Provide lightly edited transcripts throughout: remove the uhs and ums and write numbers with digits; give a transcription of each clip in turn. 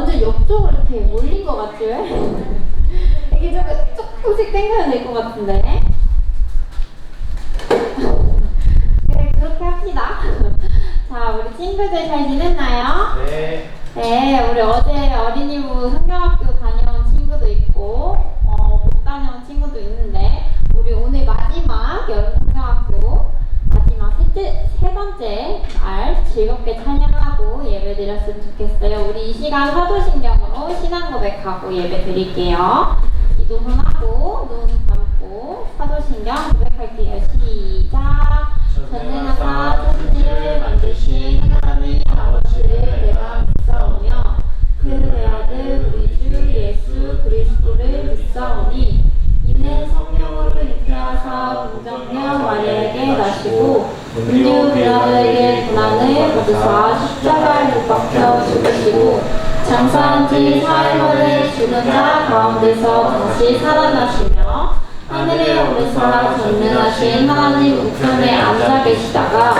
완전 옆쪽으로 이렇게 몰린 것 같죠? 이게 조금씩 당겨야 될 것 같은데. 네, 그렇게 합시다. 자, 우리 친구들 잘 지냈나요? 네. 네, 우리 어제 어린이부 성경학교 다녀온 친구도 있고, 못 다녀온 친구도 있는데, 우리 오늘 마지막 여름 성경학교 마지막 세 번째 날 즐겁게 찬양하고 예배 드렸으면 좋겠어요. 우리 이 시간 사도신경으로 신앙 고백하고 예배 드릴게요. 기도 손하고 눈 감고 사도신경 고백할게요. 시작. 전능하사 천지를 만드신 하나님 아버지를 내가 믿사오며 그 외아들 우리 주 예수 그리스도를 믿사오니 이는 성령으로 잉태하사 동정녀 마리아에게 나시고 은유 비라에게 고난을 받으사 십자가에 못 박혀 죽으시고 장사한 지 사흘 만에 죽은 자 가운데서 다시 살아나시며 하늘에 오르사 전능하신 하나님 우편에 앉아 계시다가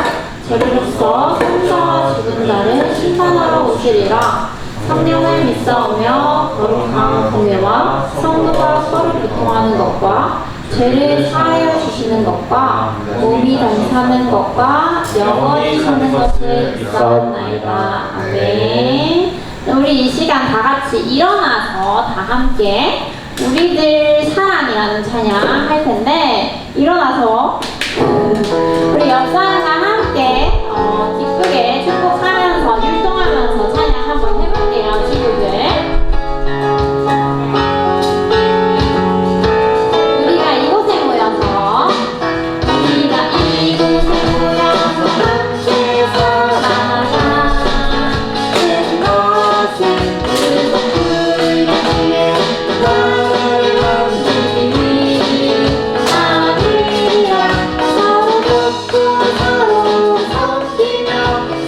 저리로서 성자와 죽은 자를 심판하러 오시리라. 성령을 믿사오며 거룩한 공예와 성도가 서로 교통하는 것과 죄를 사하여 주시는 것과 몸이 다시 사는 것과 영원히 사는 것을 믿사옵나이다. 아멘. 우리 이 시간 다 같이 일어나서 다 함께 우리들 사랑이라는 찬양 할 텐데, 일어나서 우리 옆 사람과 함께 기쁘게 축복하면서 율동하면서 찬양 한번 해볼게요, 친구들. 우리가 이곳에 모여서 함께 살아가는 것은 그곳을 향해 나를 만들기 아니라 서로 돕고 서로 섬기며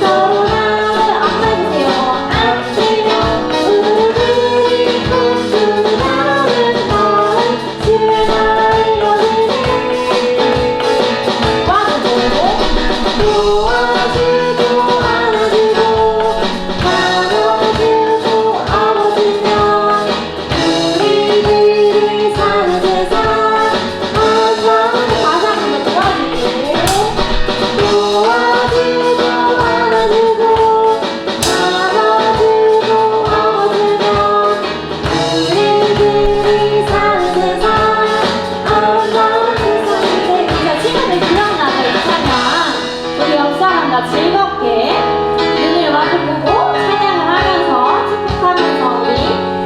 서로 나를 안아주세요. 아끼며 우리들이 꿈꾸는 나를 주의 나라를 이루니 도와주고 안아주고 나눠주고 아버지면 우리들이 사는 세상 항상 다시 한번 도와주고 안아주고 나눠주고 아버지면 우리들이 사는 세상 아름다운 세상인데. 우리가 친구들 기억나죠? 이 찬양 우리 옆 사람과 즐겁게 눈을 마주보고 찬양을 하면서 축복하면서 우리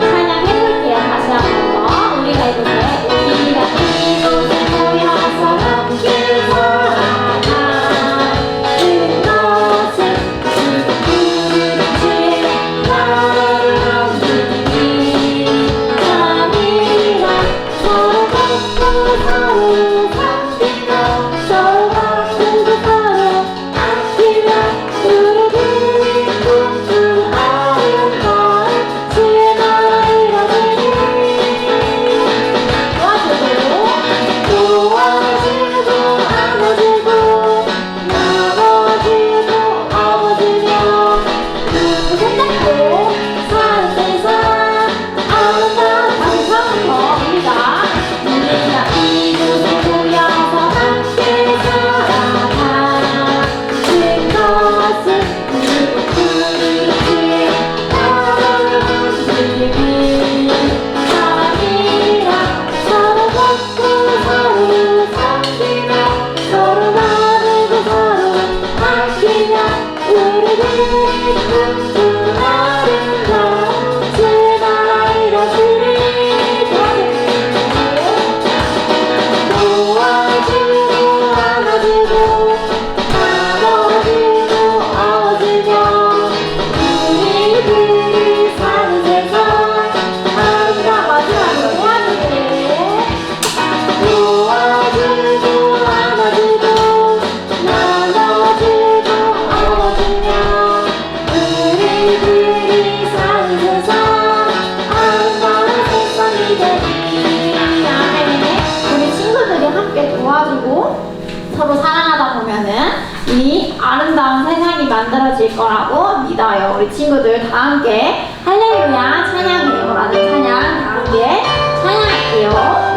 찬양해볼게요. 다시 한 번 더 우리가 해볼게요. 우리가 이곳에 모여서 함께 살아가는 것은 그곳 주의 나라를 만들기 아니라 서로 돕고 서로 섬기며 서로 바꾸고 서로 아끼며 우리들이 꿈꾸는 아름다운 주의 나라 이루니 도와주고 안아주고 나눠주고 아버지며 손잡고 사는 세상 아름다운 감성부터 우리가 이곳에 모여서 함께 살아가는 것은 그곳 주의 나라를 만들기 아니라 서로 돕고 서로 섬기며 서로 나누고 서로 아끼며 우리들이 꿈꾸는 아름다운 주의 나라 이루시리. 도와주고 안아주고 나눠주고 아버지며 우리들이 사는 세상 마지막으로 도와주고 안아주고 나눠주고 아버지며 우리들이 사는 세상 아름다운 세상이 되리. 아멘. 우리 친구들이 함께 도와주고 서로 사랑하다 보면은 이 아름다운 세상이 만들어질 거라고 믿어요. 우리 친구들 다 함께 할렐루야 할렐루야 찬양해요 라는 찬양 다 함께 찬양할게요.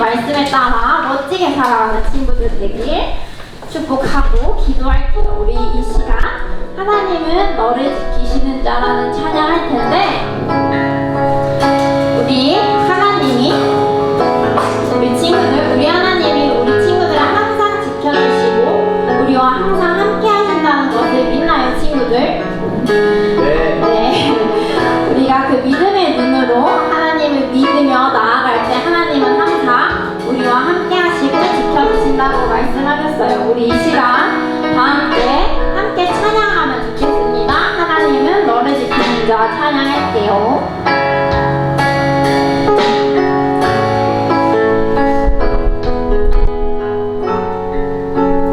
말씀에 따라 멋지게 살아가는 친구들 되길 축복하고 기도할 거예요. 우리 이 시간 하나님은 너를 지키시는 자라는 찬양할 텐데 우리 하나님이 우리 친구들 우리 하나님이 우리 친구들을 항상 지켜주시고 우리와 항상 함께 하신다는 것을 믿나요 친구들? 네. 우리가 그 믿음의 눈으로 하나님을 믿으며 나아갈 때 하나님은 항상 우리와 함께 하시고 지켜주신다고 말씀하셨어요. 우리 이 시간 다 함께 찬양하면 좋겠습니다. 하나님은 너를 지키는 자 찬양할게요.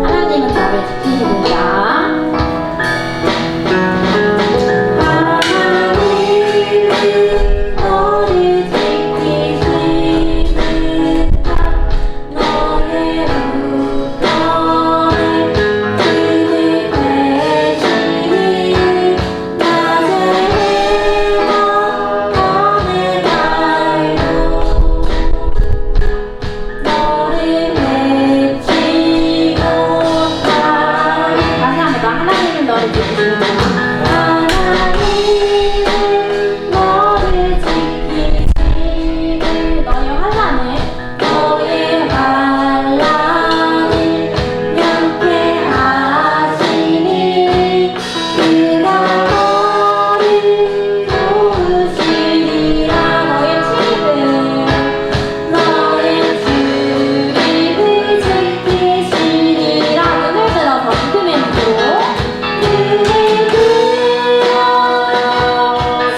하나님은 너를 지키시는 자. 너의 해주시면 돼요. 하나님은 너를 지키시는 너의 환난을 명쾌하시니 그가 너를 도우시리라. 너의 출입을 지키시리라. 눈을 들어서 믿음의 눈으로 눈을 들어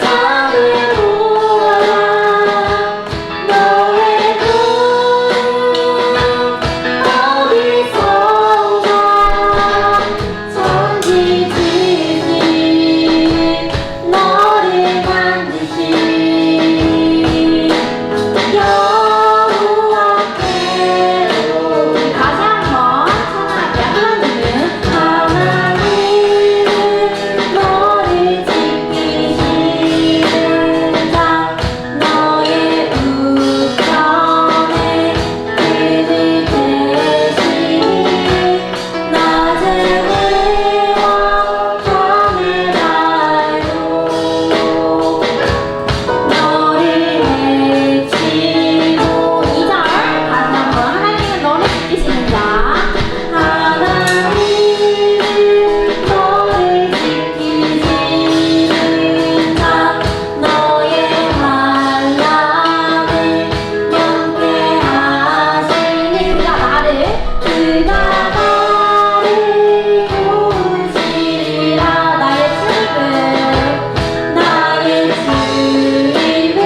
산을 보아라. 너의 돈 어디선가 천지 지으신 너를 만드신 여호와께로. 우리 다시 한번 찬양할게요. 하나님은 너를 지키시는 자 너의 우편에 그늘 대시니 낮에 해와 밤에 달도 너를 해치고. 2절 다시 한번 하나님은 너를 지키시는 자 하나님은 너를 지키시는 자 너의 환난을 명쾌하시니 그가 나를 도우시리라. 나의 출입을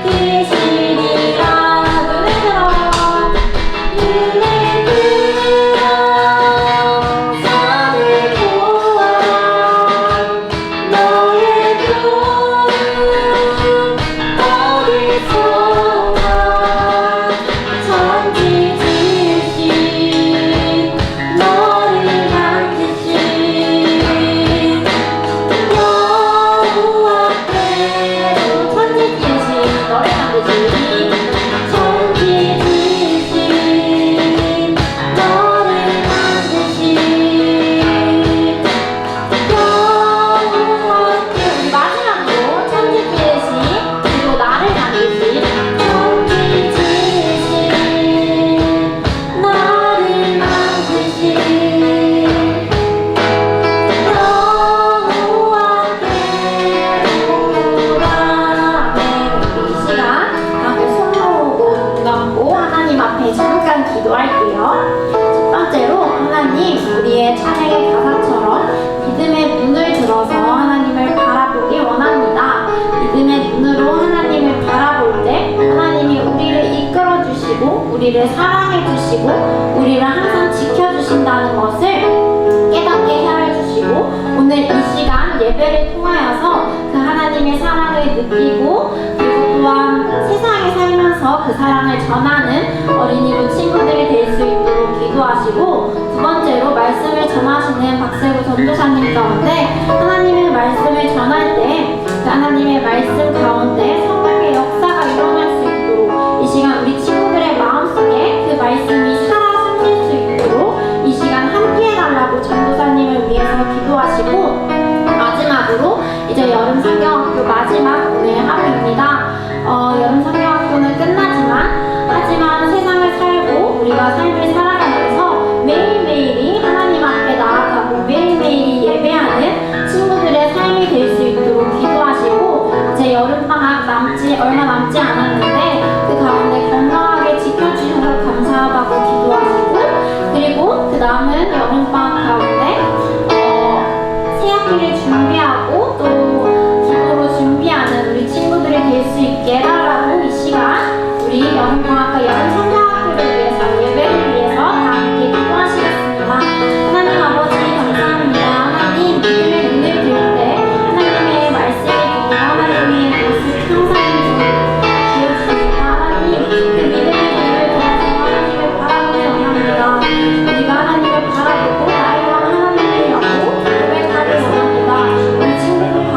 지키시리라. 눈을 들어 산을 보아라. 너의 돈 어디선가 천지 지으신 너를 만드신 여호와께로. 천지 지으신 너를 만드신 천지 지으신 너를 만드신 여호와께. 우리 마지막으로 천지 지으신 그리고 나를 만드신 천지 지으신 나를 만드신 여호와께로라. 우리 이 시간 앞에 손 모으고 눈 감고 하나님 앞에 잠깐 기도할게요. 첫 번째로 하나님 우리의 찬양의 가사처럼 믿음의 눈을 들어서 하나님을 바라보기 원합니다. 믿음의 눈으로 하나님을 바라볼 때 하나님이 우리를 이끌어 주시고 우리를 사랑해 주시고 우리를 항상 지켜주신다는 것을 깨닫게 하여 주시고 오늘 이 시간 예배를 통하여서 그 하나님의 사랑을 느끼고 그리고 또한 세상에 살면서 그 사랑을 전하는 어린이부 친구들이 될 수 있도록 기도하시고 두 번째로 말씀을 전하시는 박세구 전도사님 가운데 하나님의 말씀을 전할 때 그 하나님의 말씀 가운데 성령의 역사가 일어날 수 있도록 이 시간 우리 친구들의 마음속에 그 말씀이 살아 숨길 수 있도록 이 시간 함께 해달라고 전도사님을 위해서 기도하시고 마지막으로 이제 여름 성경학교 마지막 오늘 하루입니다. 여름 성경학교는 끝나지만 하지만 세상을 살고 우리가 삶을 살아가면서 매일매일이 하나님 앞에 나아가고 매일매일이 예배하는 친구들의 삶이 될 수 있도록 기도하시고 이제 여름방학 얼마 남지 않았는데 그 가운데 건강하게 지켜주셔서 감사하다고 기도하시고 그리고 그 남은 여름방학 가운데 새학기를 준비하고 또 기도로 준비하는 우리 친구들이 될 수 있게 해달라고 이 시간 우리 여름방학과 여름 성경학교를 위해서 예배를 위해서 다 함께 기도하시겠습니다. 하나님 아버지 감사합니다. 하나님 믿음의 눈을 뜰 때 하나님의 말씀을 듣고 하나님의 모습 항상 기억주시고 하나님 그 믿음의 눈을 들어서 하나님을 바라보기 원합니다. 우리가 하나님을 바라보고 나의 왕 하나님이라고 고백하기 원합니다. 우리 친구들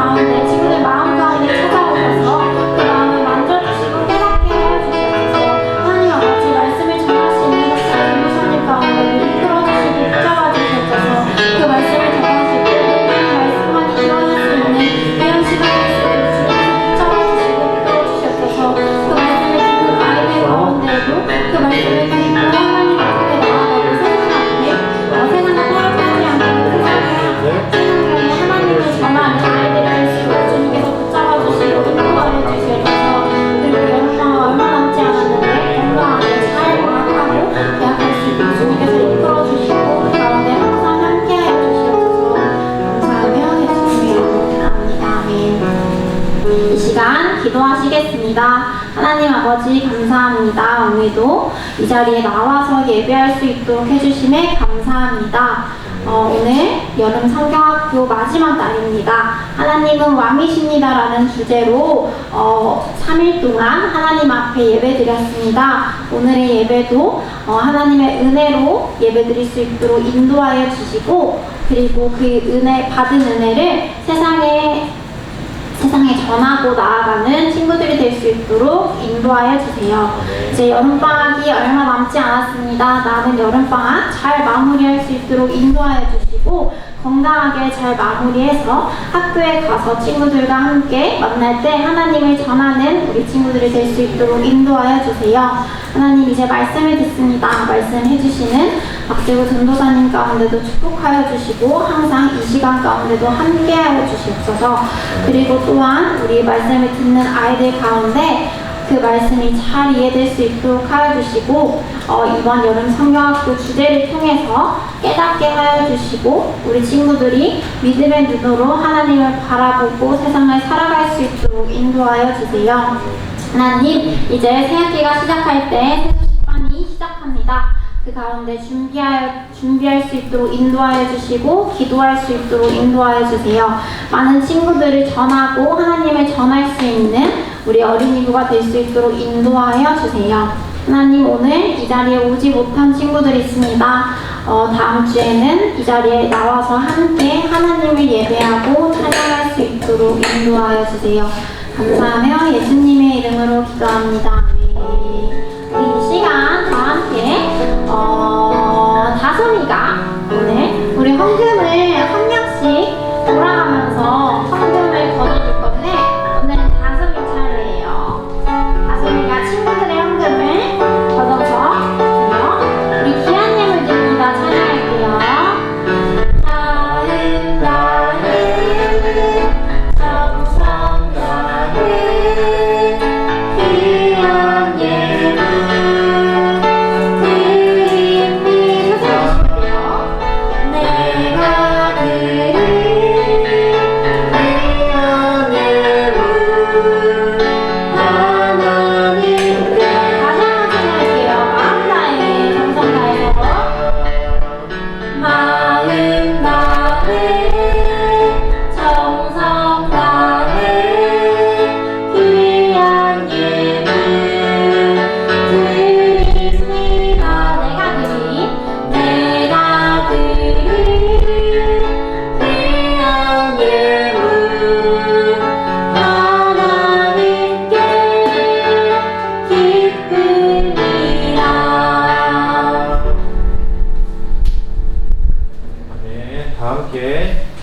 기도하시겠습니다. 하나님 아버지 감사합니다. 오늘도 이 자리에 나와서 예배할 수 있도록 해주심에 감사합니다. 오늘 여름 성경학교 마지막 날입니다. 하나님은 왕이십니다라는 주제로 3일 동안 하나님 앞에 예배드렸습니다. 오늘의 예배도 하나님의 은혜로 예배드릴 수 있도록 인도하여 주시고, 그리고 그 은혜 받은 은혜를 세상에 전하고 나아가는 친구들이 될 수 있도록 인도하여 주세요. 이제 여름방학이 얼마 남지 않았습니다. 남은 여름방학 잘 마무리할 수 있도록 인도하여 주시고, 건강하게 잘 마무리해서 학교에 가서 친구들과 함께 만날 때 하나님을 전하는 우리 친구들이 될 수 있도록 인도하여 주세요. 하나님, 이제 말씀을 듣습니다. 말씀해 주시는 박재구 전도사님 가운데도 축복하여 주시고, 항상 이 시간 가운데도 함께하여 주시옵소서. 그리고 또한 우리 말씀을 듣는 아이들 가운데 그 말씀이 잘 이해될 수 있도록 하여 주시고, 이번 여름 성경학교 주제를 통해서 깨닫게 하여 주시고, 우리 친구들이 믿음의 눈으로 하나님을 바라보고 세상을 살아갈 수 있도록 인도하여 주세요. 하나님, 이제 새학기가 시작할 때 새소식반이 시작합니다. 그 가운데 준비할 수 있도록 인도하여 주시고, 기도할 수 있도록 인도하여 주세요. 많은 친구들을 전하고 하나님을 전할 수 있는 우리 어린이부가 될 수 있도록 인도하여 주세요. 하나님, 오늘 이 자리에 오지 못한 친구들이 있습니다. 다음 주에는 이 자리에 나와서 함께 하나님을 예배하고 찬양할 수 있도록 인도하여 주세요. 감사하며 예수님의 이름으로 기도합니다. 이 시간 다 함께 다솜이가 오늘 우리 헌금을 한 명씩 돌아가면서 헌금을 거둬줄 건데, 오늘은 다솜이 차례예요. 다솜이가 친구들의 헌금을 걷어서 주세요. 우리 귀한님을 드립니다. 찬양할게요. 나는 정성 나는 귀한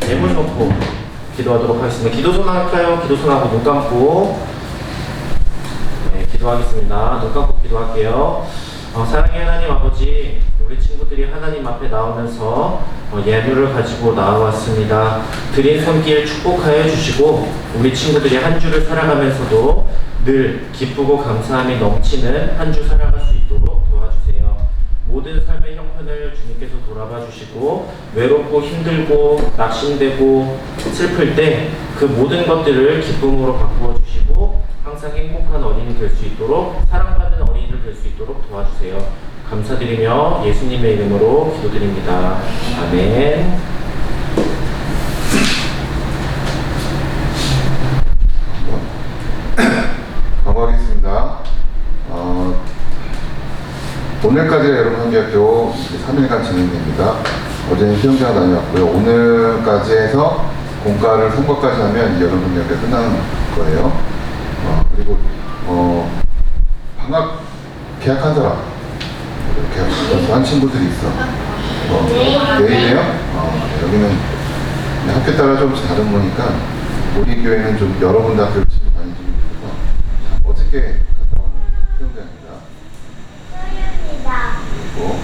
예물 기도하도록 하겠습니다. 기도손 할까요? 기도손하고 눈 감고 기도하겠습니다. 눈 감고 기도할게요. 사랑의 하나님 아버지, 우리 친구들이 하나님 앞에 나오면서 예물을 가지고 나와왔습니다. 드린 손길 축복하여 주시고, 우리 친구들이 한 주를 살아가면서도 늘 기쁘고 감사함이 넘치는 한 주 살아갈 수 있도록 도와주세요. 모든 삶의 형편을 주님께서 돌아봐 주시고, 외롭고 힘들고 낙심되고 슬플 때 그 모든 것들을 기쁨으로 바꾸어 주시고, 항상 행복한 어린이 될 수 있도록, 사랑받는 어린이들 될 수 있도록 도와주세요. 감사드리며 예수님의 이름으로 기도드립니다. 아멘. 반갑습니다. 오늘까지가 여러분 성경학교 3일간 진행됩니다. 어제는 수영장 다녀왔고요. 오늘까지 해서 공과를 통과까지 하면 여름 성경학교 끝나는 거예요. 그리고 방학 계약한 사람, 계약한 친구들이 있어. 내일이에요? 여기는 학교 따라 조금씩 다른 거니까, 우리 교회는 좀 여러 군데 학교를 친구 다니시고 있어서 어저께 갔다 온 수영장입니다. 그리고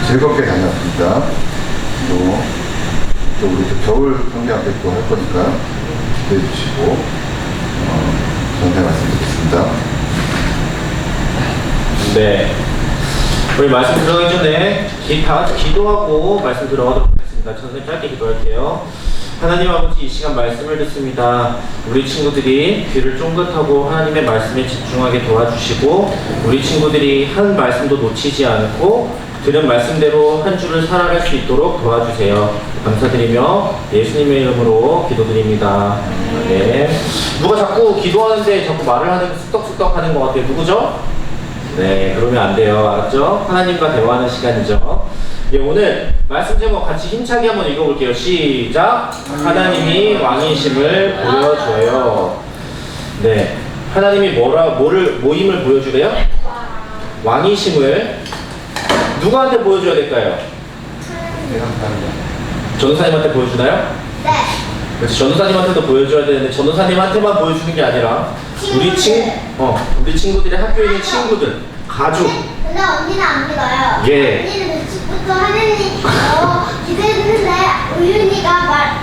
즐겁게 다녔습니다. 또 우리 겨울 성경학교 또 할 거니까 기대해 주시고, 전해 말씀드리겠습니다. 네. 우리 말씀 들어가기 전에 다 같이 기도하고 말씀 들어가도록 하겠습니다. 선생님 짧게 기도할게요. 하나님 아버지 이 시간 말씀을 듣습니다. 우리 친구들이 귀를 쫑긋하고 하나님의 말씀에 집중하게 도와주시고 우리 친구들이 한 말씀도 놓치지 않고 들은 말씀대로 한 주를 살아갈 수 있도록 도와주세요. 감사드리며 예수님의 이름으로 기도드립니다. 네. 누가 자꾸 기도하는데 자꾸 말을 하는 쑥덕쑥덕 하는 것 같아요. 누구죠? 네, 그러면 안 돼요. 알았죠? 하나님과 대화하는 시간이죠. 예, 오늘 말씀 제목 같이 힘차게 한번 읽어볼게요. 시작! 하나님이 왕이심을 보여줘요. 네, 하나님이 뭐임을 보여주래요? 왕이심을 누구한테 보여줘야 될까요? 전도사님한테 보여주나요? 네. 그래서 전도사님한테도 보여줘야 되는데 전도사님한테만 보여주는 게 아니라 우리 친구들의 학교에 있는 친구들, 가족. 근데 언니는 안 믿어요. 예. 언니는 며칠부터 하느님 기도했는데 우윤이가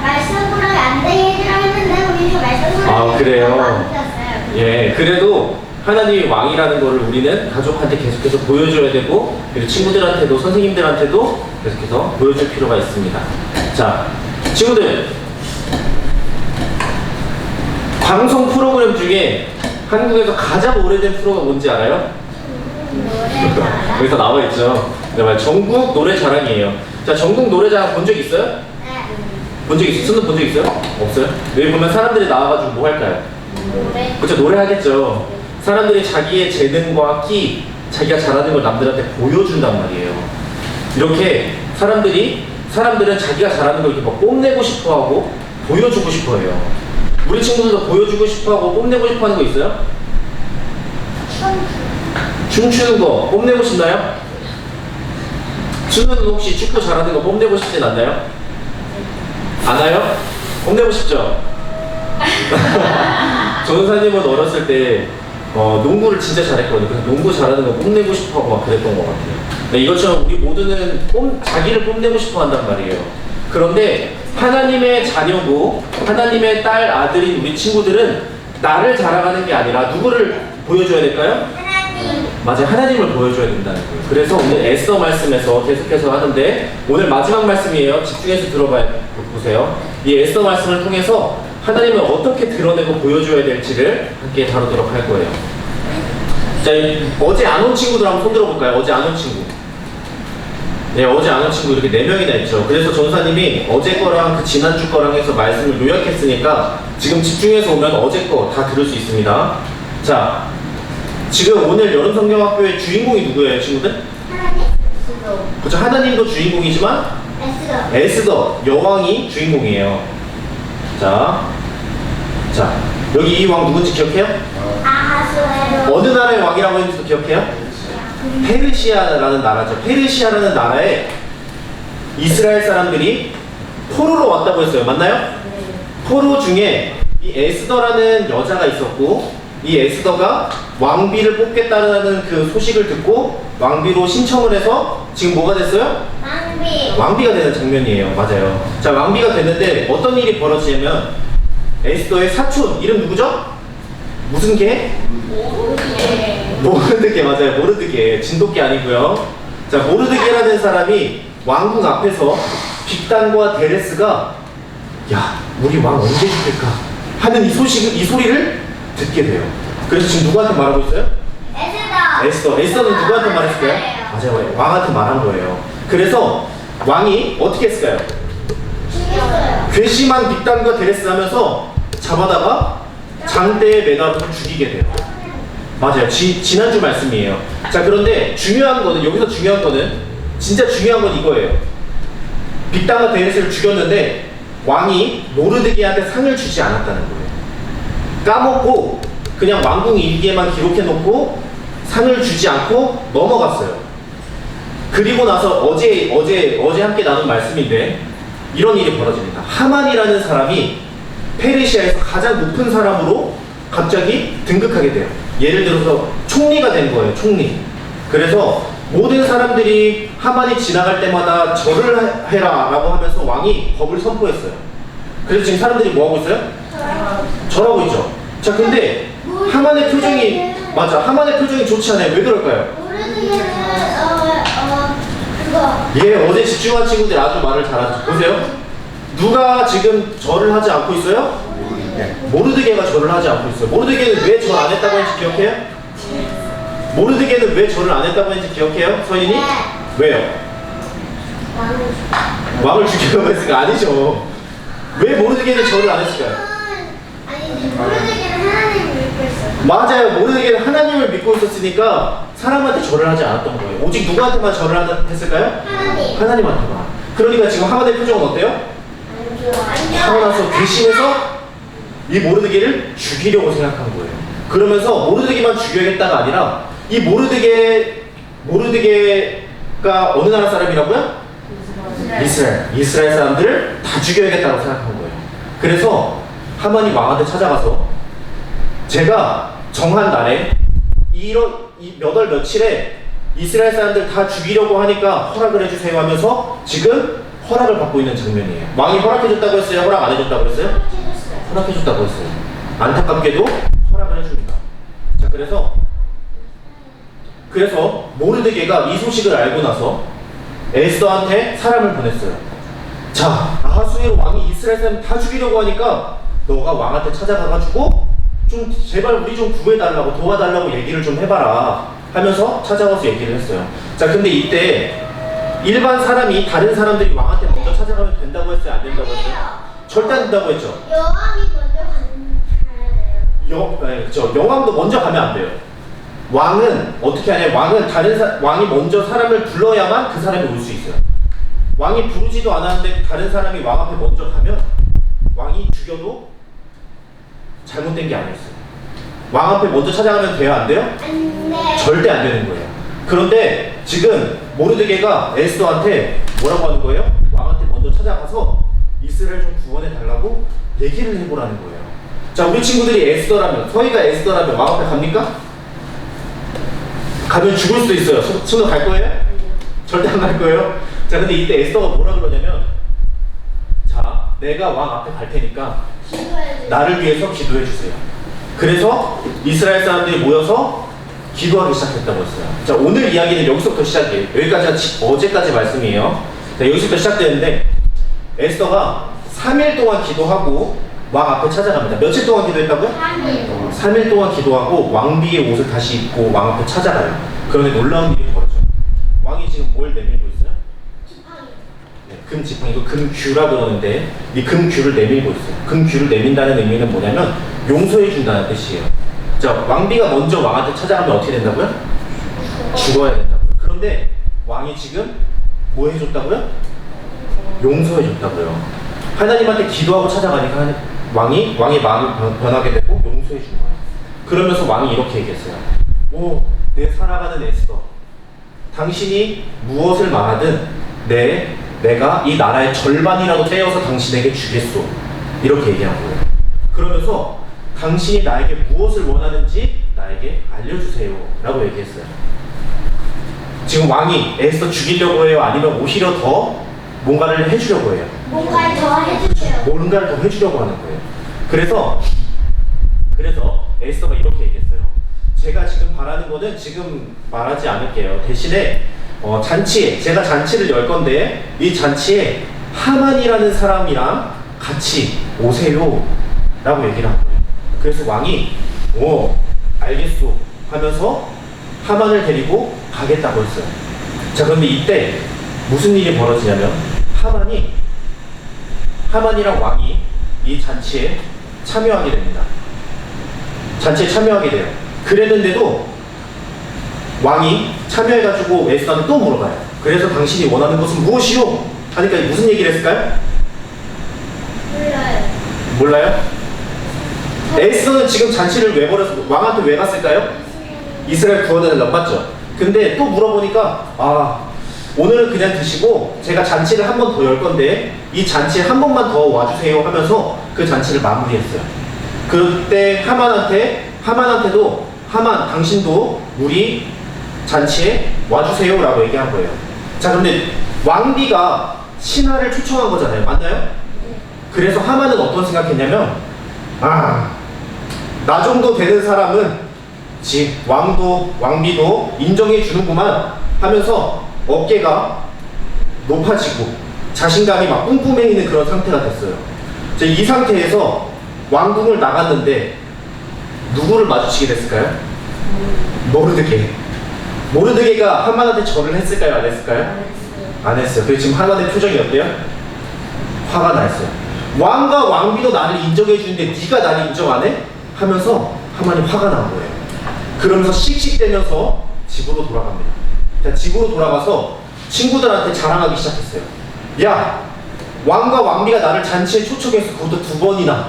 말썽꾸러기 안 되게 해주라 했는데 우윤이가 말썽꾸러기 아, 그래요? 안 믿었어요. 예, 그래도 하나님이 왕이라는 거를 우리는 가족한테 계속해서 보여줘야 되고 그리고 친구들한테도 선생님들한테도 계속해서 보여줄 필요가 있습니다. 자, 친구들 방송 프로그램 중에 한국에서 가장 오래된 프로가 뭔지 알아요? 여기서 나와 있죠. 네, 전국 노래자랑이에요. 자, 전국 노래자랑 본 적 있어요? 네. 본 적 있어요? 수능 본 적 있어요? 없어요? 여기 보면 사람들이 나와가지고 뭐 할까요? 그렇죠, 노래하겠죠. 사람들이 자기의 재능과 끼, 자기가 잘하는 걸 남들한테 보여준단 말이에요. 이렇게 사람들은 자기가 잘하는 걸 이렇게 막 뽐내고 싶어하고 보여주고 싶어해요. 우리 친구들도 보여주고 싶어하고 뽐내고 싶어하는 거 있어요? 춤추는 거 뽐내고 싶나요? 춤은 혹시 축구 잘하는 거 뽐내고 싶진 않나요? 않아요? 뽐내고 싶죠? 전사님은 어렸을 때 농구를 진짜 잘했거든요. 그래서 농구 잘하는 거 뽐내고 싶어하고 막 그랬던 것 같아요. 네, 이것처럼 우리 모두는 자기를 뽐내고 싶어 한단 말이에요. 그런데 하나님의 자녀고 하나님의 딸, 아들인 우리 친구들은 나를 자랑하는 게 아니라 누구를 보여줘야 될까요? 하나님. 맞아요. 하나님을 보여줘야 된다는 거예요. 그래서 오늘 에스더 말씀에서 계속해서 하는데 오늘 마지막 말씀이에요. 집중해서 보세요. 이 에스더 말씀을 통해서 하나님을 어떻게 드러내고 보여줘야 될지를 함께 다루도록 할 거예요. 자, 어제 안 온 친구들 한번 손 들어볼까요? 어제 안 온 친구. 네, 어제 안 온 친구 이렇게 4명이나 있죠. 그래서 전사님이 어제 거랑 그 지난주 거랑 해서 말씀을 요약했으니까 지금 집중해서 오면 어제 거 다 들을 수 있습니다. 자, 지금 오늘 여름성경학교의 주인공이 누구예요, 친구들? 하나님. 에스더. 그렇죠. 하나님도 주인공이지만 에스더, 여왕이 주인공이에요. 자, 여기 이 왕 누군지 기억해요? 아하수에로. 어느 나라의 왕이라고 했는지도 기억해요? 페르시아라는 나라죠. 페르시아라는 나라에 이스라엘 사람들이 포로로 왔다고 했어요. 맞나요? 포로 중에 이 에스더라는 여자가 있었고 이 에스더가 왕비를 뽑겠다는 그 소식을 듣고 왕비로 신청을 해서 지금 뭐가 됐어요? 왕비가 되는 장면이에요. 맞아요. 자, 왕비가 됐는데 어떤 일이 벌어지냐면 에스더의 사촌 이름 누구죠? 무슨 개? 모르드게. 맞아요. 모르드게. 진돗개 아니고요. 자, 모르드게라는 사람이 왕궁 앞에서 빅단과 데레스가 야, 우리 왕 언제 죽을까 하는 이 소리를 듣게 돼요. 그래서 지금 누구한테 말하고 있어요? 에스더는 누구한테 말했을까요? 맞아요. 왕한테 말한 거예요. 그래서 왕이 어떻게 했을까요? 죽였어요. 괘씸한 빅단과 데레스 하면서 잡아다가 장대에 매달아서 죽이게 돼요. 맞아요. 지난주 말씀이에요. 자, 그런데 여기서 중요한 거는 진짜 중요한 건 이거예요. 빅단과 데레스를 죽였는데 왕이 모르드게한테 상을 주지 않았다는 거예요. 까먹고 그냥 왕궁 일기에만 기록해놓고 상을 주지 않고 넘어갔어요. 그리고 나서 어제 함께 나눈 말씀인데 이런 일이 벌어집니다. 하만이라는 사람이 페르시아에서 가장 높은 사람으로 갑자기 등극하게 돼요. 예를 들어서 총리가 된 거예요. 총리. 그래서 모든 사람들이 하만이 지나갈 때마다 절을 해라 라고 하면서 왕이 법을 선포했어요. 그래서 지금 사람들이 뭐 하고 있어요? 절하고 있죠. 자, 근데 하만의 표정이 좋지 않아요. 왜 그럴까요? 모르드게는 그거. 예, 어제 집중한 친구들 아주 말을 잘하죠. 보세요. 누가 지금 절을 하지 않고 있어요? 모르드게가 절을 하지 않고 있어요. 모르드게는 왜 절 안 했다고 했는지 기억해요? 모르드게는 왜 절을 안 했다고 했는지 기억해요? 서인이? 네. 왜요? 왕을 죽이려고 했을까? 아니죠. 왜 모르드게는 절을 안 했을까요? 아니, 모르드게는 하나님을 믿고 있어요. 맞아요. 모르드게는 하나님을 믿고 있었으니까 사람한테 절을 하지 않았던 거예요. 오직 누구한테만 절을 했을까요? 하나님. 하나님한테만. 그러니까 지금 하만의 표정은 어때요? 화가 나서 괘씸해서 이 모르드게를 죽이려고 생각한 거예요. 그러면서 모르드게만 죽여야겠다가 아니라 이 모르드게가 어느 나라 사람이라고요? 이스라엘 사람들을 다 죽여야겠다고 생각한 거예요. 그래서 하만이 왕한테 찾아가서 제가 정한 날에 몇 월 며칠에 이스라엘 사람들 다 죽이려고 하니까 허락을 해주세요 하면서 지금 허락을 받고 있는 장면이에요. 왕이 허락해줬다고 했어요? 허락 안 해줬다고 했어요? 허락해줬다고 했어요. 안타깝게도 허락을 해줍니다. 자, 그래서 모르드게가 이 소식을 알고 나서 에스더한테 사람을 보냈어요. 자, 아하수에로 왕이 이스라엘 사람 다 죽이려고 하니까 너가 왕한테 찾아가가지고 좀 제발 우리 좀 구해달라고 도와달라고 얘기를 좀 해봐라 하면서 찾아와서 얘기를 했어요. 자, 근데 이때 일반 사람이 다른 사람들이 왕한테 먼저 찾아가면 된다고 했어요? 안 된다고 했어요? 절대 안 된다고 했죠. 여왕이 먼저 가야 돼요. 여왕도 먼저 가면 안 돼요. 왕은 어떻게 하냐? 왕이 먼저 사람을 불러야만 그 사람이 올 수 있어요. 왕이 부르지도 않았는데 다른 사람이 왕 앞에 먼저 가면 왕이 죽여도 잘못된 게 아니었어요. 왕 앞에 먼저 찾아가면 돼요? 안 돼요? 안 돼. 절대 안 되는 거예요. 그런데 지금 모르드게가 에스더한테 뭐라고 하는 거예요? 왕한테 먼저 찾아가서 이스라엘 좀 구원해 달라고 얘기를 해보라는 거예요. 자, 우리 친구들이 에스더라면, 서희가 에스더라면 왕 앞에 갑니까? 가면 죽을 수도 있어요. 친구 갈 거예요? 절대 안 갈 거예요. 자, 근데 이때 에스더가 뭐라 그러냐면, 자, 내가 왕 앞에 갈 테니까 기도해야지. 나를 위해서 기도해 주세요. 그래서 이스라엘 사람들이 모여서 기도하기 시작했다고 했어요. 자, 오늘 이야기는 여기서부터 시작이에요. 여기까지가 어제까지 말씀이에요. 자, 여기서부터 시작되는데 에스더가 3일 동안 기도하고 왕 앞에 찾아갑니다. 며칠 동안 기도했다고요? 3일. 3일 동안 기도하고 왕비의 옷을 다시 입고 왕 앞에 찾아가요. 그런데 놀라운 일이 벌어져요. 왕이 지금 뭘 내밀고 있어요? 지팡이. 네, 금지팡이, 이거 금규라 그러는데 이 금규를 내밀고 있어요. 금규를 내민다는 의미는 뭐냐면 용서해 준다는 뜻이에요. 자, 왕비가 먼저 왕한테 찾아가면 어떻게 된다고요? 죽어야 된다고요. 그런데 왕이 지금 뭐 해줬다고요? 용서해 줬다고요. 하나님한테 기도하고 찾아가니까 왕의 마음이 변하게 되고 용서해 준 거예요. 그러면서 왕이 이렇게 얘기했어요. 오, 내 살아가는 에스더, 당신이 무엇을 말하든 내가 이 나라의 절반이라도 떼어서 당신에게 주겠소. 이렇게 얘기한 거예요. 그러면서 당신이 나에게 무엇을 원하는지 나에게 알려주세요 라고 얘기했어요. 지금 왕이 에스더 죽이려고 해요? 아니면 오히려 더 뭔가를 해주려고 해요? 뭔가를 더 해주세요. 뭔가를 더 해주려고 하는 거예요. 그래서 에스더가 이렇게 얘기했어요. 제가 지금 바라는 거는 지금 말하지 않을게요. 대신에 제가 잔치를 열 건데 이 잔치에 하만이라는 사람이랑 같이 오세요 라고 얘기를 한 거예요. 그래서 왕이 알겠소 하면서 하만을 데리고 가겠다고 했어요. 자, 그런데 이때 무슨 일이 벌어지냐면 하만이랑 왕이 이 잔치에 참여하게 됩니다. 잔치에 참여하게 돼요. 그랬는데도 왕이 참여해가지고 에스더한테 또 물어봐요. 그래서 당신이 원하는 것은 무엇이요? 하니까 무슨 얘기를 했을까요? 몰라요? 에스더는 지금 잔치를 왜 벌여서 왕한테 왜 갔을까요? 이스라엘 구원해달라고 맞죠? 근데 또 물어보니까 오늘은 그냥 드시고 제가 잔치를 한 번 더 열 건데 이 잔치에 한 번만 더 와주세요 하면서 그 잔치를 마무리했어요. 그때 하만한테도 하만 당신도 우리 잔치에 와주세요 라고 얘기한 거예요. 자, 그런데 왕비가 신하를 초청한 거잖아요. 맞나요? 그래서 하만은 어떤 생각했냐면 나 정도 되는 사람은 왕비도 인정해 주는구만 하면서 어깨가 높아지고 자신감이 막 뿜뿜해 있는 그런 상태가 됐어요. 이 상태에서 왕궁을 나갔는데 누구를 마주치게 됐을까요? 모르드게. 모르드게가 하만한테 절을 했을까요? 안 했을까요? 안 했어요. 그래서 지금 하만의 표정이 어때요? 화가 나 있어요. 왕과 왕비도 나를 인정해 주는데 네가 나를 인정 안 해? 하면서 하만이 화가 난 거예요. 그러면서 씩씩대면서 집으로 돌아갑니다. 자, 집으로 돌아가서 친구들한테 자랑하기 시작했어요. 야, 왕과 왕비가 나를 잔치에 초청해서 그것도 2번이나.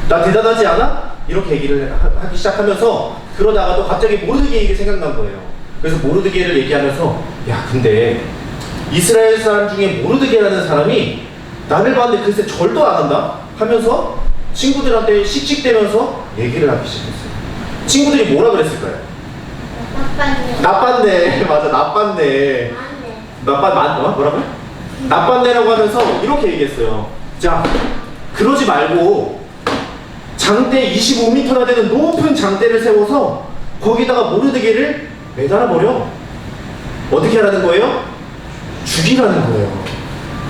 나 대단하지 않아? 이렇게 얘기를 하기 시작하면서 그러다가도 갑자기 모르드게 얘기가 생각난 거예요. 그래서 모르드게를 얘기하면서 야, 근데 이스라엘 사람 중에 모르드게라는 사람이 나를 봤는데 글쎄 절도 안 한다? 하면서 친구들한테 씩씩대면서 얘기를 하기 시작했어요. 친구들이 뭐라 그랬을까요? 나빴네. 맞아, 나빴네. 뭐라고요? 나빴네라고 하면서 이렇게 얘기했어요. 자, 그러지 말고 장대 25m나 되는 높은 장대를 세워서 거기다가 모르드게를 매달아 버려. 어떻게 하라는 거예요? 죽이라는 거예요.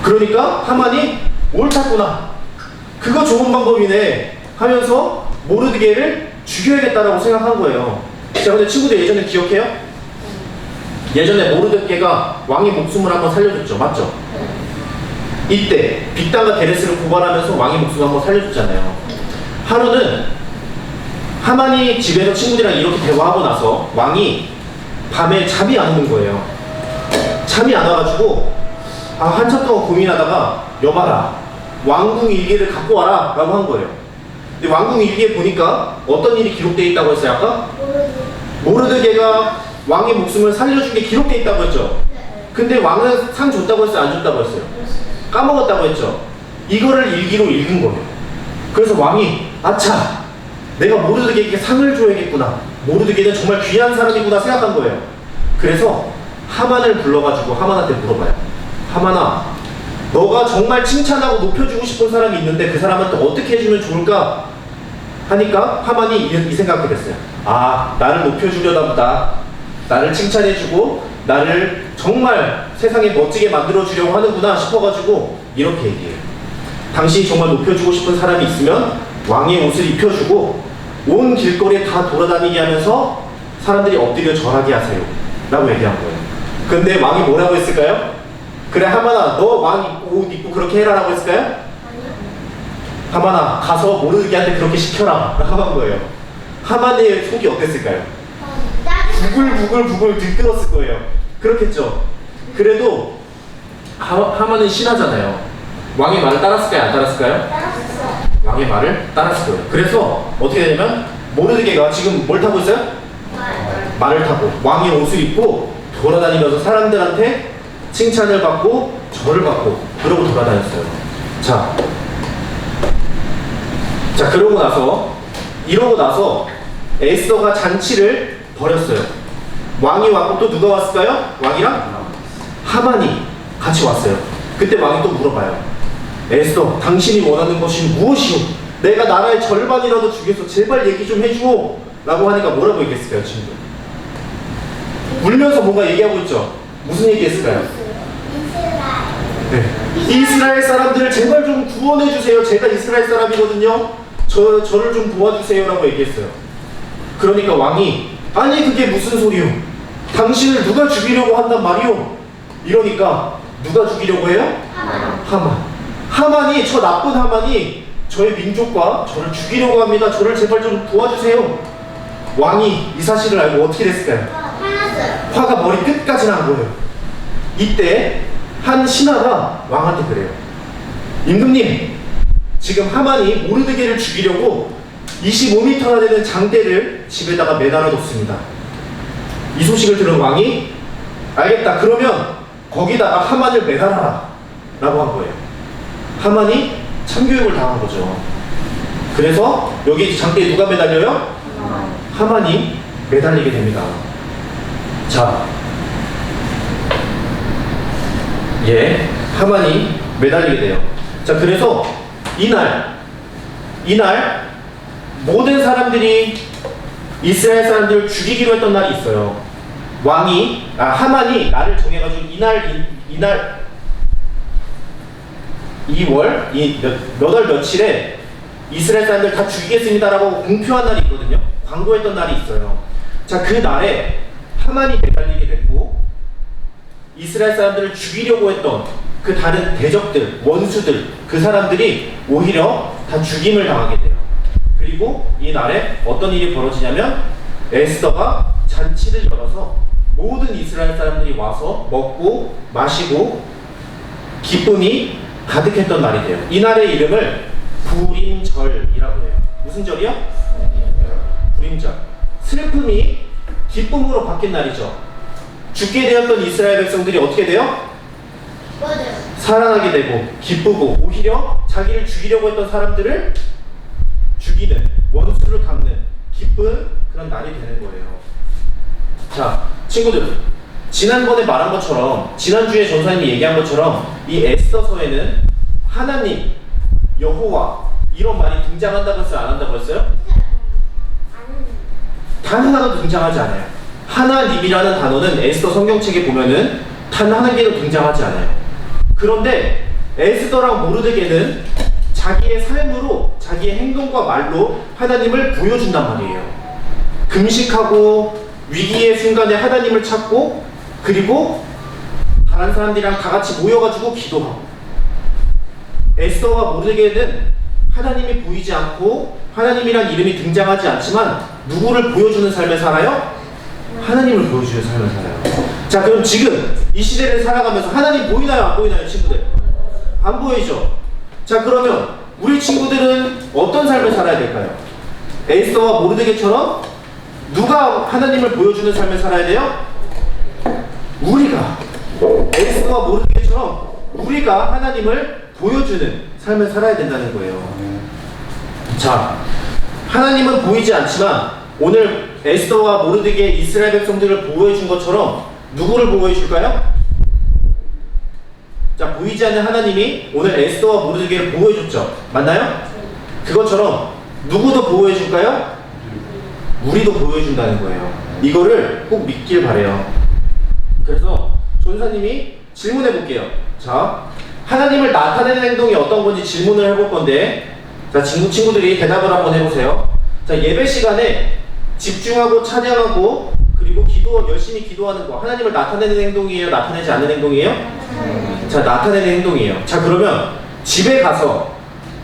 그러니까 하만이 옳았구나. 그거 좋은 방법이네 하면서 모르드게를 죽여야겠다라고 생각한 거예요. 자, 근데 친구들 예전에 기억해요? 예전에 모르드게가 왕의 목숨을 한번 살려줬죠. 맞죠? 이때 빅단과 데레스를 고발하면서 왕의 목숨을 한번 살려줬잖아요. 하루는 하만이 집에서 친구들이랑 이렇게 대화하고 나서 왕이 밤에 잠이 안 오는 거예요. 잠이 안 와가지고 한참 동안 고민하다가 여봐라, 왕궁 일기를 갖고 와라 라고 한 거예요. 근데 왕궁 일기에 보니까 어떤 일이 기록되어 있다고 했어요? 아까? 모르드게가 왕의 목숨을 살려준 게 기록되어 있다고 했죠? 근데 왕은 상 줬다고 했어요? 안 줬다고 했어요? 까먹었다고 했죠? 이거를 일기로 읽은 거예요. 그래서 왕이 아차, 내가 모르드게에게 상을 줘야겠구나, 모르드게는 정말 귀한 사람이구나 생각한 거예요. 그래서 하만을 불러가지고 하만한테 물어봐요. 하만아, 너가 정말 칭찬하고 높여주고 싶은 사람이 있는데 그 사람한테 어떻게 해주면 좋을까? 하니까 하만이 이 생각을 했어요. 아, 나를 높여주려다 보다, 나를 칭찬해주고 나를 정말 세상에 멋지게 만들어주려고 하는구나 싶어가지고 이렇게 얘기해요. 당신이 정말 높여주고 싶은 사람이 있으면 왕의 옷을 입혀주고 온 길거리에 다 돌아다니게 하면서 사람들이 엎드려 절하게 하세요 라고 얘기한 거예요. 근데 왕이 뭐라고 했을까요? 그래, 하만아, 너 왕 옷 입고 그렇게 해라 라고 했을까요? 하만아, 가서 모르드게한테 그렇게 시켜라 라고 한 거예요. 하만의 속이 어땠을까요? 부글부글 들끓었을 거예요. 그렇겠죠? 그래도 하만은 신하잖아요. 왕의 말을 따랐을까요? 안 따랐을까요? 왕의 말을 따랐을 거예요. 그래서 어떻게 되냐면 모르드게가 지금 뭘 타고 있어요? 말을 타고 왕의 옷을 입고 돌아다니면서 사람들한테 칭찬을 받고 절을 받고 그러고 돌아다녔어요. 자, 이러고 나서 에스더가 잔치를 벌였어요. 왕이 왔고 또 누가 왔을까요? 왕이랑 하만이 같이 왔어요. 그때 왕이 또 물어봐요. 에스더, 당신이 원하는 것이 무엇이오? 내가 나라의 절반이라도 주겠어. 제발 얘기 좀 해주오. 라고 하니까 뭐라고 얘기했을까요, 친구? 울면서 뭔가 얘기하고 있죠? 무슨 얘기했을까요? 네. 이스라엘 사람들을 제발 좀 구원해주세요. 제가 이스라엘 사람이거든요. 저를 좀 도와주세요. 라고 얘기했어요. 그러니까 왕이 아니 그게 무슨 소리요? 당신을 누가 죽이려고 한단 말이오? 이러니까 누가 죽이려고 해요? 하만이, 저 나쁜 하만이 저의 민족과 저를 죽이려고 합니다. 저를 제발 좀 도와주세요. 왕이 이 사실을 알고 어떻게 됐을까요? 화가 머리 끝까지 난 거예요. 이때 한 신하가 왕한테 그래요. 임금님, 지금 하만이 모르드게를 죽이려고 25m나 되는 장대를 집에다가 매달아뒀습니다. 이 소식을 들은 왕이 알겠다, 그러면 거기다가 하만을 매달아라 라고 한 거예요. 하만이 참교육을 당한 거죠. 그래서 여기 장대에 누가 매달려요? 하만이 매달리게 됩니다. 자, 하만이 매달리게 돼요. 자, 그래서 이날 모든 사람들이 이스라엘 사람들을 죽이기로 했던 날이 있어요. 하만이 날을 정해가지고 이날 2월 이 몇 월 며칠에 이스라엘 사람들 다 죽이겠습니다라고 공표한 날이 있거든요. 광고했던 날이 있어요. 자, 그 날에 하만이 매달리게 됐고 이스라엘 사람들을 죽이려고 했던 그 다른 대적들, 원수들, 그 사람들이 오히려 다 죽임을 당하게 돼요. 그리고 이 날에 어떤 일이 벌어지냐면 에스더가 잔치를 열어서 모든 이스라엘 사람들이 와서 먹고 마시고 기쁨이 가득했던 날이 돼요. 이 날의 이름을 불임절이라고 해요. 무슨 절이요? 불임절. 슬픔이 기쁨으로 바뀐 날이죠. 죽게 되었던 이스라엘 백성들이 어떻게 돼요? 맞아요. 살아나게 되고 기쁘고 오히려 자기를 죽이려고 했던 사람들을 죽이는, 원수를 갚는 기쁜 그런 날이 되는 거예요. 자, 친구들, 지난번에 말한 것처럼, 지난주에 전사님이 얘기한 것처럼 이 에스더서에는 하나님, 여호와 이런 말이 등장한다고 했어요? 안 한다고 했어요? 단 하나도 등장하지 않아요. 하나님이라는 단어는 에스더 성경책에 보면은 단 한 개도 등장하지 않아요. 그런데 에스더랑 모르드게는 자기의 삶으로, 자기의 행동과 말로 하나님을 보여준단 말이에요. 금식하고 위기의 순간에 하나님을 찾고, 그리고 다른 사람들이랑 다 같이 모여가지고 기도하고. 에스더와 모르드게는 하나님이 보이지 않고 하나님이란 이름이 등장하지 않지만 누구를 보여주는 삶을 살아요? 하나님을 보여주는 삶을 살아요. 자, 그럼 지금 이 시대를 살아가면서 하나님 보이나요? 안 보이나요, 친구들? 안 보이죠? 자, 그러면 우리 친구들은 어떤 삶을 살아야 될까요? 에스더와 모르드게처럼 누가 하나님을 보여주는 삶을 살아야 돼요? 우리가. 에스더와 모르드게처럼 우리가 하나님을 보여주는 삶을 살아야 된다는 거예요. 자, 하나님은 보이지 않지만 오늘 에스더와 모르드게 이스라엘 백성들을 보호해 준 것처럼 누구를 보호해 줄까요? 자, 보이지 않는 하나님이 오늘 에스더와 모르드게를 보호해 줬죠. 맞나요? 그것처럼 누구도 보호해 줄까요? 우리도 보호해 준다는 거예요. 이거를 꼭 믿길 바래요. 그래서 전사님이 질문해 볼게요. 자, 하나님을 나타내는 행동이 어떤 건지 질문을 해볼 건데, 자, 친구들이 대답을 한번 해보세요. 자, 예배 시간에 집중하고 찬양하고 그리고 열심히 기도하는 거 하나님을 나타내는 행동이에요? 나타내지 않는 행동이에요? 자, 나타내는 행동이에요. 자, 그러면 집에 가서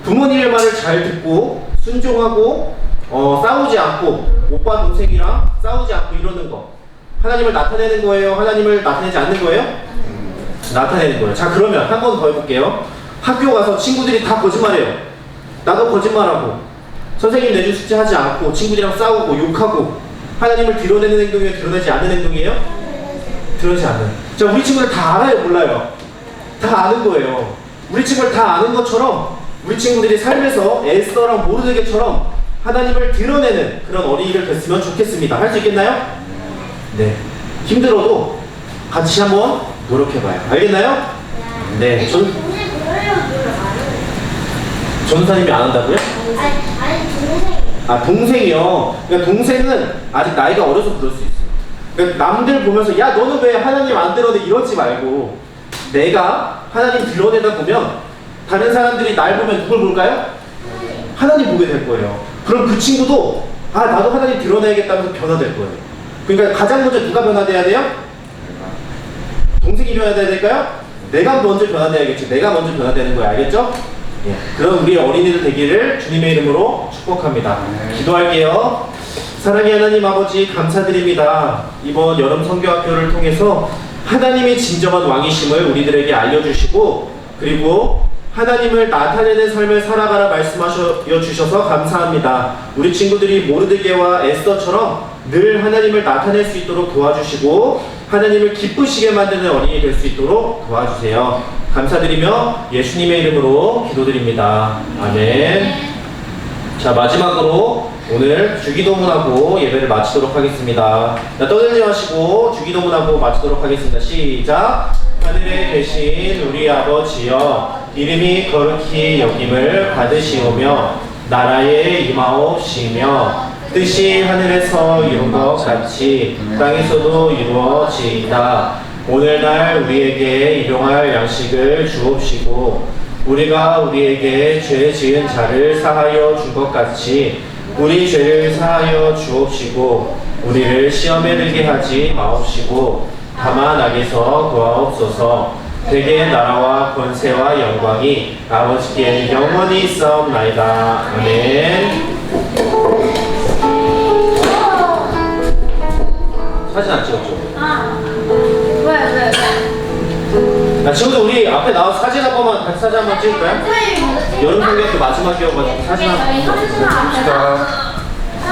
부모님의 말을 잘 듣고 순종하고 싸우지 않고 오빠 동생이랑 싸우지 않고 이러는 거 하나님을 나타내는 거예요? 하나님을 나타내지 않는 거예요? 나타내는 거예요. 자, 그러면 한 번 더 해볼게요. 학교 가서 친구들이 다 거짓말해요. 나도 거짓말하고 선생님 내준 숙제 하지 않고 친구들이랑 싸우고 욕하고 하나님을 드러내는 행동이에요? 드러내지 않는 행동이에요? 드러내지 않는. 자, 우리 친구들 다 알아요? 몰라요? 다 아는 거예요. 우리 친구들 다 아는 것처럼 우리 친구들이 삶에서 에스더랑 모르드게처럼 하나님을 드러내는 그런 어린이를 됐으면 좋겠습니다. 할 수 있겠나요? 네. 힘들어도 같이 한번 노력해봐요. 알겠나요? 네. 전사님이 안 한다고요? 아니, 동생이. 아, 동생이요. 그러니까 동생은 아직 나이가 어려서 그럴 수 있어요. 그러니까 남들 보면서 야, 너는 왜 하나님 안 드러내? 이러지 말고 내가 하나님 드러내다 보면 다른 사람들이 날 보면 누굴 볼까요? 하나님 보게 될 거예요. 그럼 그 친구도 아, 나도 하나님 드러내야겠다면서 변화될 거예요. 그러니까 가장 먼저 누가 변화돼야 돼요? 동생이 변화돼야 될까요? 내가 먼저 변화돼야겠지. 내가 먼저 변화되는 거예요. 알겠죠? 예. 그럼 우리 어린이들 되기를 주님의 이름으로 축복합니다. 기도할게요. 사랑의 하나님 아버지, 감사드립니다. 이번 여름 성교학교를 통해서 하나님의 진정한 왕이심을 우리들에게 알려주시고, 그리고 하나님을 나타내는 삶을 살아가라 말씀하여 주셔서 감사합니다. 우리 친구들이 모르드게와 에스더처럼 늘 하나님을 나타낼 수 있도록 도와주시고 하나님을 기쁘시게 만드는 어린이 될 수 있도록 도와주세요. 감사드리며 예수님의 이름으로 기도드립니다. 아멘. 자, 마지막으로 오늘 주기도문하고 예배를 마치도록 하겠습니다. 자, 떠들지 마시고 주기도문하고 마치도록 하겠습니다. 시작. 하늘에 계신 우리 아버지여, 이름이 거룩히 여김을 받으시오며 나라에 임하옵시며 뜻이 하늘에서 이룬 것 같이 땅에서도 이루어지이다. 오늘날 우리에게 일용할 양식을 주옵시고 우리가 우리에게 죄 지은 자를 사하여 준 것 같이 우리 죄를 사하여 주옵시고 우리를 시험에 들게 하지 마옵시고 다만 악에서 구하옵소서. 대개 나라와 권세와 영광이 아버지께 영원히 있사옵나이다. 아멘. 사진 안 찍었죠? 왜? 친구들 우리 앞에 나와서 사진 한 번만 같이 사진 한번 찍을까요? 여름 성경학교 마지막이어가지고 사진 한번 찍읍시다. 아,